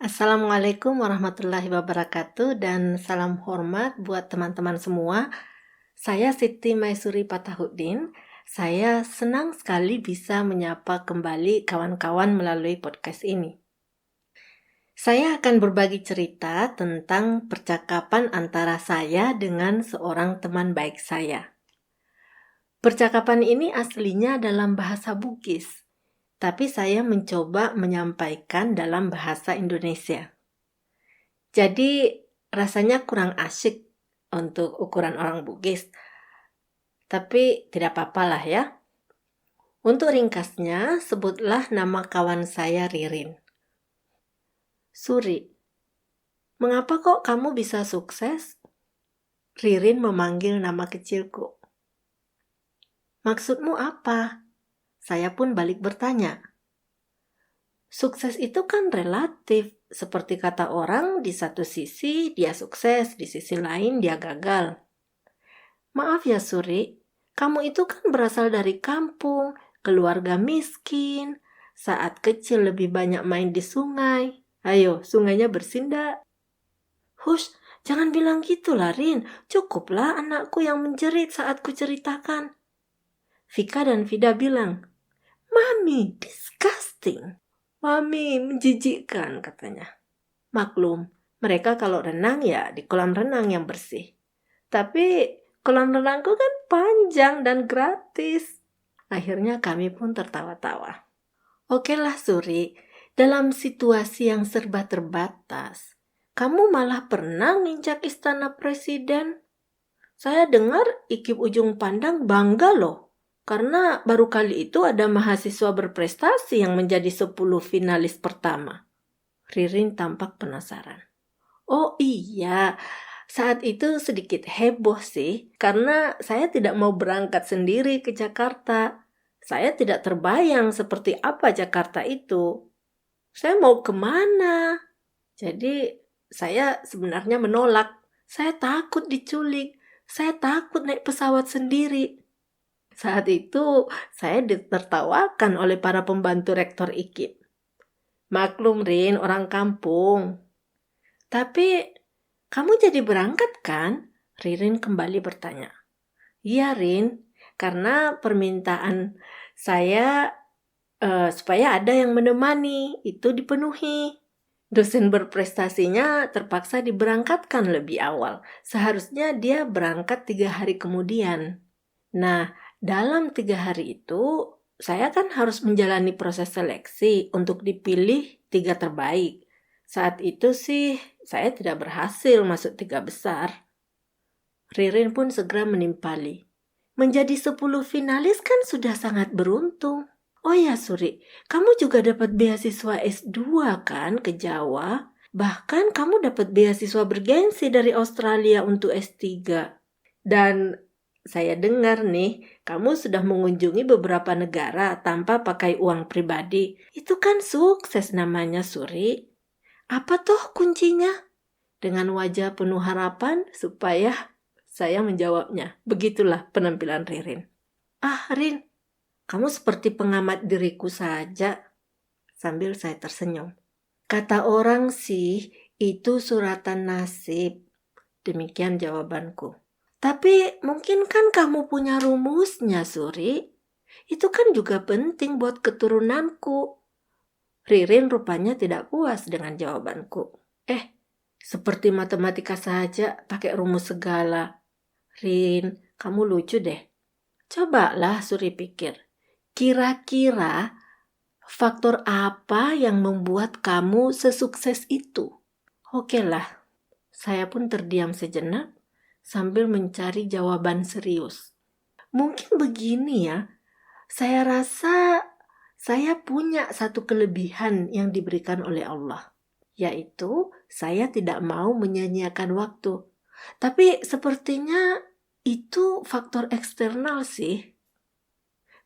Assalamualaikum warahmatullahi wabarakatuh dan salam hormat buat teman-teman semua. Saya Siti Maisuri Patahuddin. Saya senang sekali bisa menyapa kembali kawan-kawan melalui podcast ini. Saya akan berbagi cerita tentang percakapan antara saya dengan seorang teman baik saya. Percakapan ini aslinya dalam bahasa Bugis, tapi saya mencoba menyampaikan dalam bahasa Indonesia. Jadi rasanya kurang asyik untuk ukuran orang Bugis. Tapi tidak apa-apa lah ya. Untuk ringkasnya, sebutlah nama kawan saya Ririn. Suri, mengapa kok kamu bisa sukses? Ririn memanggil nama kecilku. Maksudmu apa? Saya pun balik bertanya. Sukses itu kan relatif. Seperti kata orang, di satu sisi dia sukses, di sisi lain dia gagal. Maaf ya Suri, kamu itu kan berasal dari kampung, keluarga miskin. Saat kecil lebih banyak main di sungai. Ayo, sungainya bersih ndak? Hush, jangan bilang gitu lah Rin. Cukuplah anakku yang menjerit saat kuceritakan. Vika dan Vida bilang, Mami, disgusting. Mami, menjijikkan katanya. Maklum, mereka kalau renang ya di kolam renang yang bersih. Tapi kolam renangku kan panjang dan gratis. Akhirnya kami pun tertawa-tawa. Oke lah Suri, dalam situasi yang serba terbatas, kamu malah pernah nginjak istana presiden. Saya dengar Ikip Ujung Pandang bangga loh, karena baru kali itu ada mahasiswa berprestasi yang menjadi 10 finalis pertama. Ririn tampak penasaran. Oh iya, saat itu sedikit heboh sih, karena saya tidak mau berangkat sendiri ke Jakarta. Saya tidak terbayang seperti apa Jakarta itu. Saya mau kemana? Jadi saya sebenarnya menolak. Saya takut diculik. Saya takut naik pesawat sendiri. Saat itu saya ditertawakan oleh para pembantu rektor IKIP. Maklum Rin, orang kampung. Tapi kamu jadi berangkat kan? Ririn kembali bertanya. Iya Rin, karena permintaan saya supaya ada yang menemani, itu dipenuhi. Dosen berprestasinya terpaksa diberangkatkan lebih awal. Seharusnya dia berangkat 3 hari kemudian. Nah, dalam 3 hari itu, saya kan harus menjalani proses seleksi untuk dipilih 3 terbaik. Saat itu sih, saya tidak berhasil masuk 3 besar. Ririn pun segera menimpali. Menjadi 10 finalis kan sudah sangat beruntung. Oh ya Suri, kamu juga dapat beasiswa S2 kan ke Jawa? Bahkan kamu dapat beasiswa bergensi dari Australia untuk S3. Dan saya dengar nih, kamu sudah mengunjungi beberapa negara tanpa pakai uang pribadi. Itu kan sukses namanya Suri. Apa toh kuncinya? Dengan wajah penuh harapan supaya saya menjawabnya. Begitulah penampilan Ririn. Ah Rin, kamu seperti pengamat diriku saja. Sambil saya tersenyum. Kata orang sih, itu suratan nasib. Demikian jawabanku. Tapi mungkin kan kamu punya rumusnya, Suri. Itu kan juga penting buat keturunanku. Ririn rupanya tidak puas dengan jawabanku. Seperti matematika saja pakai rumus segala. Rin, kamu lucu deh. Cobalah Suri pikir. Kira-kira faktor apa yang membuat kamu sesukses itu? Oke lah, saya pun terdiam sejenak sambil mencari jawaban serius. Mungkin begini ya, saya rasa saya punya satu kelebihan yang diberikan oleh Allah, yaitu saya tidak mau menyia-nyiakan waktu. Tapi sepertinya itu faktor eksternal sih.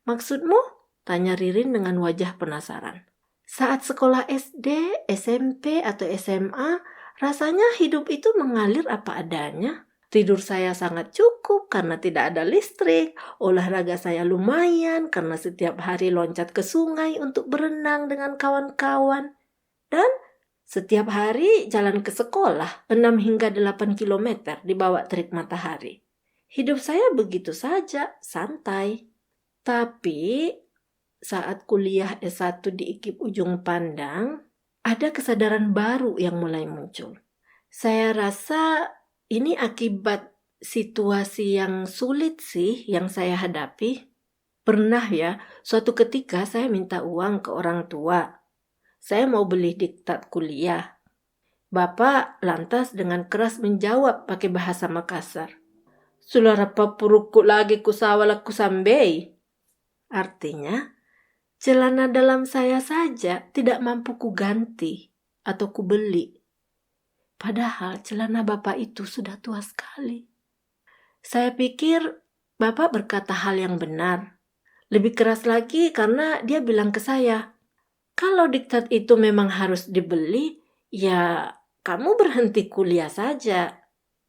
Maksudmu? Tanya Ririn dengan wajah penasaran. Saat sekolah SD, SMP, atau SMA, rasanya hidup itu mengalir apa adanya. Tidur saya sangat cukup karena tidak ada listrik. Olahraga saya lumayan karena setiap hari loncat ke sungai untuk berenang dengan kawan-kawan. Dan Setiap hari jalan ke sekolah 6 hingga 8 kilometer di bawah terik matahari. Hidup saya begitu saja, santai. Tapi saat kuliah S1 di IKIP Ujung Pandang, ada kesadaran baru yang mulai muncul. Saya rasa ini akibat situasi yang sulit sih yang saya hadapi. Pernah ya, suatu ketika saya minta uang ke orang tua. Saya mau beli diktat kuliah. Bapak lantas dengan keras menjawab pakai bahasa Makassar. Sulara papuruku lagi kusawala kusambei. Artinya, celana dalam saya saja tidak mampu kuganti atau kubeli. Padahal celana bapak itu sudah tua sekali. Saya pikir bapak berkata hal yang benar. Lebih keras lagi karena dia bilang ke saya, kalau diktat itu memang harus dibeli, ya kamu berhenti kuliah saja.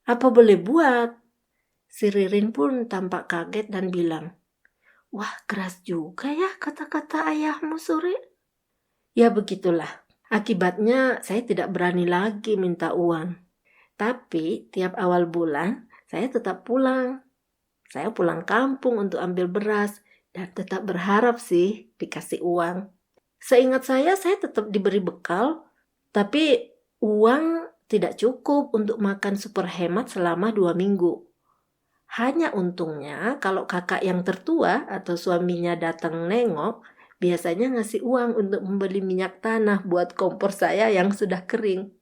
Apa boleh buat? Si Ririn pun tampak kaget dan bilang, wah keras juga ya kata-kata ayahmu Suri. Ya begitulah. Akibatnya saya tidak berani lagi minta uang. Tapi tiap awal bulan saya tetap pulang. Saya pulang kampung untuk ambil beras dan tetap berharap sih dikasih uang. Seingat saya tetap diberi bekal, tapi uang tidak cukup untuk makan super hemat selama 2 minggu. Hanya untungnya kalau kakak yang tertua atau suaminya datang nengok, biasanya ngasih uang untuk membeli minyak tanah buat kompor saya yang sudah kering.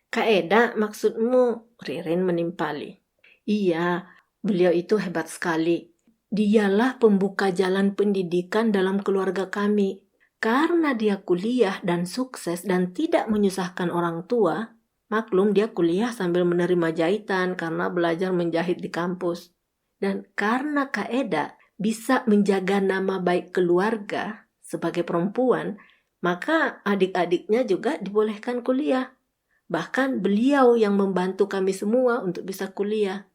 Kak Eda, maksudmu? Ririn menimpali. Iya, beliau itu hebat sekali. Dialah pembuka jalan pendidikan dalam keluarga kami. Karena dia kuliah dan sukses dan tidak menyusahkan orang tua, maklum dia kuliah sambil menerima jahitan karena belajar menjahit di kampus. Dan karena Kak Eda bisa menjaga nama baik keluarga sebagai perempuan, maka adik-adiknya juga dibolehkan kuliah. Bahkan beliau yang membantu kami semua untuk bisa kuliah.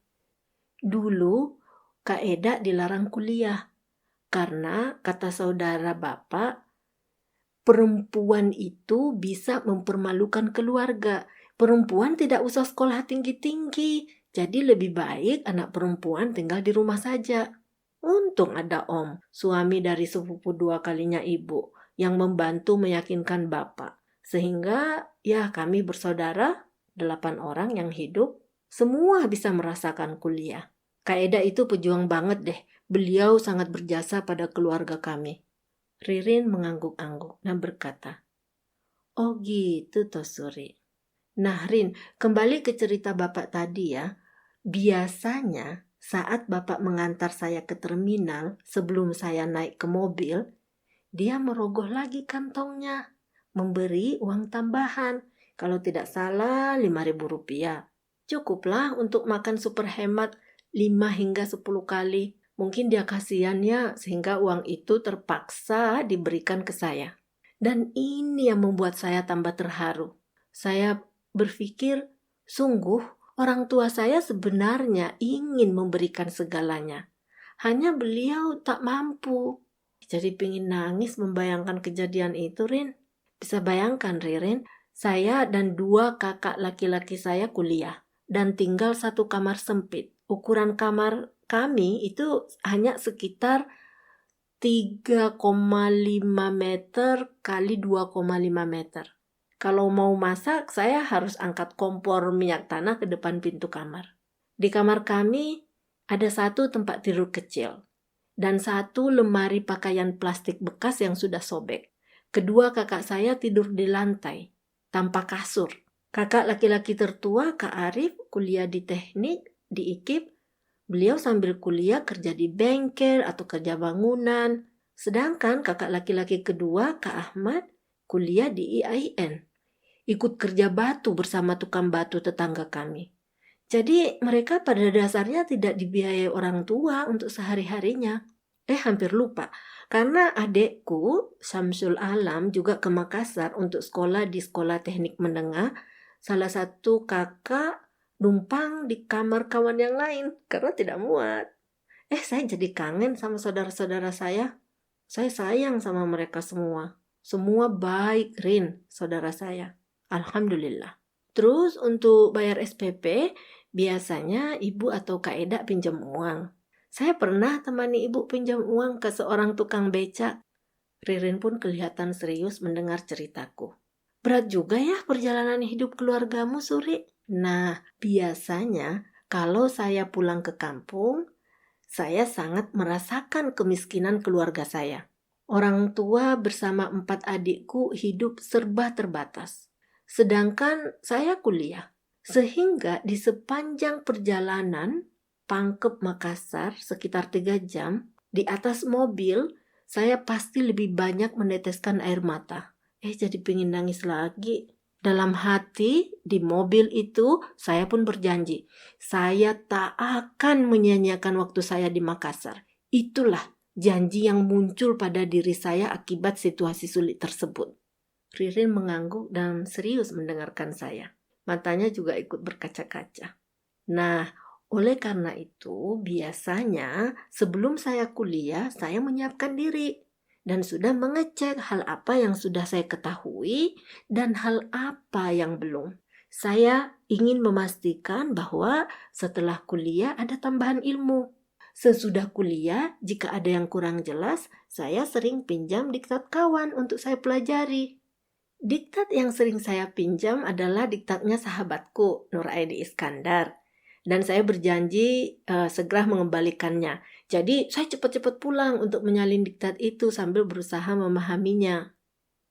Dulu Kak Eda dilarang kuliah karena kata saudara bapak, perempuan itu bisa mempermalukan keluarga. Perempuan tidak usah sekolah tinggi-tinggi, jadi lebih baik anak perempuan tinggal di rumah saja. Untung ada Om, suami dari sepupu 2 kalinya ibu, yang membantu meyakinkan bapak. Sehingga ya kami bersaudara, 8 orang yang hidup, semua bisa merasakan kuliah. Kak Eda itu pejuang banget deh, beliau sangat berjasa pada keluarga kami. Ririn mengangguk-angguk dan berkata, oh gitu toh Suri. Nah Rin, kembali ke cerita bapak tadi ya. Biasanya saat bapak mengantar saya ke terminal sebelum saya naik ke mobil, dia merogoh lagi kantongnya, memberi uang tambahan. Kalau tidak salah 5.000 rupiah. Cukuplah untuk makan super hemat 5 hingga 10 kali. Mungkin dia kasihan ya sehingga uang itu terpaksa diberikan ke saya. Dan ini yang membuat saya tambah terharu. Saya berpikir, sungguh orang tua saya sebenarnya ingin memberikan segalanya. Hanya beliau tak mampu. Jadi pingin nangis membayangkan kejadian itu, Rin. Bisa bayangkan, Ririn, saya dan 2 kakak laki-laki saya kuliah dan tinggal satu kamar sempit. Ukuran kamar kami itu hanya sekitar 3,5 meter kali 2,5 meter. Kalau mau masak, saya harus angkat kompor minyak tanah ke depan pintu kamar. Di kamar kami ada 1 tempat tidur kecil dan 1 lemari pakaian plastik bekas yang sudah sobek. Kedua kakak saya tidur di lantai, tanpa kasur. Kakak laki-laki tertua, Kak Arif, kuliah di teknik, di IKIP. Beliau sambil kuliah kerja di bengkel atau kerja bangunan. Sedangkan kakak laki-laki kedua, Kak Ahmad, kuliah di IAIN. Ikut kerja batu bersama tukang batu tetangga kami. Jadi mereka pada dasarnya tidak dibiayai orang tua untuk sehari-harinya. Hampir lupa. Karena adekku, Syamsul Alam, juga ke Makassar untuk sekolah di sekolah teknik menengah. Salah satu kakak numpang di kamar kawan yang lain karena tidak muat. Saya jadi kangen sama saudara-saudara saya. Saya sayang sama mereka semua. Semua baik, Rin, saudara saya. Alhamdulillah. Terus untuk bayar SPP, biasanya ibu atau Kak Eda pinjam uang. Saya pernah temani ibu pinjam uang ke seorang tukang becak. Ririn pun kelihatan serius mendengar ceritaku. Berat juga ya perjalanan hidup keluargamu, Suri. Nah, biasanya kalau saya pulang ke kampung, saya sangat merasakan kemiskinan keluarga saya. Orang tua bersama 4 adikku hidup serba terbatas. Sedangkan saya kuliah. Sehingga di sepanjang perjalanan Pangkep Makassar sekitar 3 jam, di atas mobil saya pasti lebih banyak meneteskan air mata. Jadi pengen nangis lagi. Dalam hati, di mobil itu saya pun berjanji, saya tak akan menyia-nyiakan waktu saya di Makassar. Itulah janji yang muncul pada diri saya akibat situasi sulit tersebut. Ririn mengangguk dan serius mendengarkan saya. Matanya juga ikut berkaca-kaca. Nah, oleh karena itu, biasanya sebelum saya kuliah, saya menyiapkan diri dan sudah mengecek hal apa yang sudah saya ketahui dan hal apa yang belum. Saya ingin memastikan bahwa setelah kuliah ada tambahan ilmu. Sesudah kuliah, jika ada yang kurang jelas, saya sering pinjam diktat kawan untuk saya pelajari. Diktat yang sering saya pinjam adalah diktatnya sahabatku, Nur Aidi Iskandar. Dan saya berjanji segera mengembalikannya. Jadi saya cepat-cepat pulang untuk menyalin diktat itu sambil berusaha memahaminya.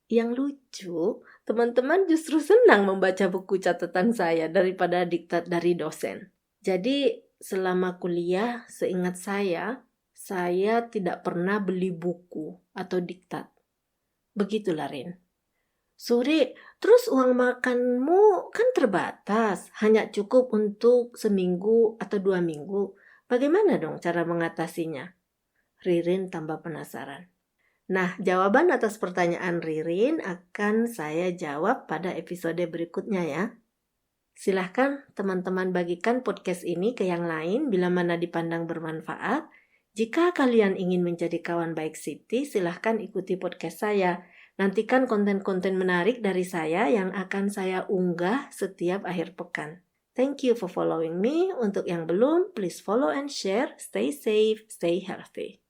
Yang lucu, teman-teman justru senang membaca buku catatan saya daripada diktat dari dosen. Jadi selama kuliah, seingat saya tidak pernah beli buku atau diktat. Begitulah, Rin. Suri, terus uang makanmu kan terbatas, hanya cukup untuk seminggu atau 2 minggu. Bagaimana dong cara mengatasinya? Ririn tambah penasaran. Nah, jawaban atas pertanyaan Ririn akan saya jawab pada episode berikutnya ya. Silahkan teman-teman bagikan podcast ini ke yang lain bila mana dipandang bermanfaat. Jika kalian ingin menjadi kawan baik Siti, silahkan ikuti podcast saya. Nantikan konten-konten menarik dari saya yang akan saya unggah setiap akhir pekan. Thank you for following me. Untuk yang belum, please follow and share. Stay safe, stay healthy.